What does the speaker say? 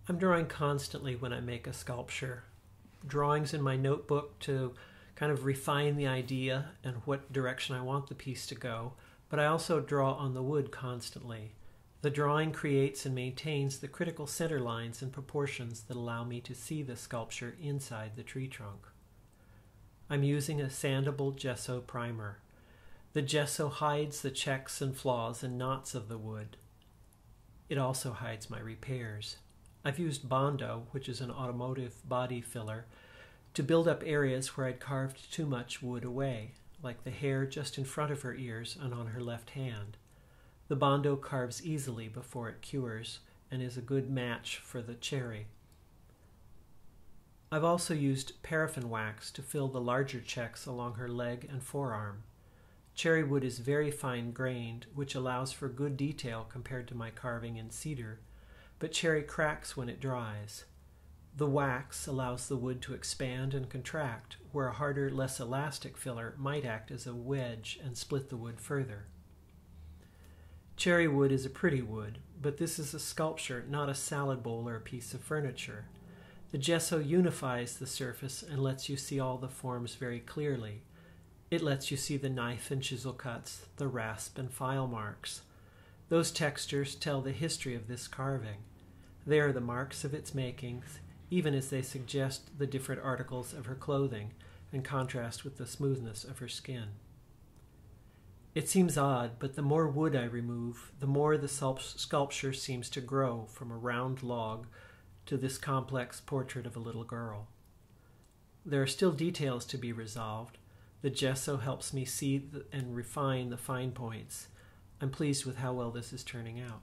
I'm drawing constantly when I make a sculpture. Drawings in my notebook to kind of refine the idea and what direction I want the piece to go, but I also draw on the wood constantly. The drawing creates and maintains the critical center lines and proportions that allow me to see the sculpture inside the tree trunk. I'm using a sandable gesso primer. The gesso hides the checks and flaws and knots of the wood. It also hides my repairs. I've used Bondo, which is an automotive body filler, to build up areas where I'd carved too much wood away, like the hair just in front of her ears and on her left hand. The Bondo carves easily before it cures and is a good match for the cherry. I've also used paraffin wax to fill the larger checks along her leg and forearm. Cherry wood is very fine grained, which allows for good detail compared to my carving in cedar, but cherry cracks when it dries. The wax allows the wood to expand and contract, where a harder, less elastic filler might act as a wedge and split the wood further. Cherry wood is a pretty wood, but this is a sculpture, not a salad bowl or a piece of furniture. The gesso unifies the surface and lets you see all the forms very clearly. It lets you see the knife and chisel cuts, the rasp and file marks. Those textures tell the history of this carving. They are the marks of its makings, even as they suggest the different articles of her clothing and contrast with the smoothness of her skin. It seems odd, but the more wood I remove, the more the sculpture seems to grow from a round log to this complex portrait of a little girl. There are still details to be resolved. The gesso helps me see and refine the fine points. I'm pleased with how well this is turning out.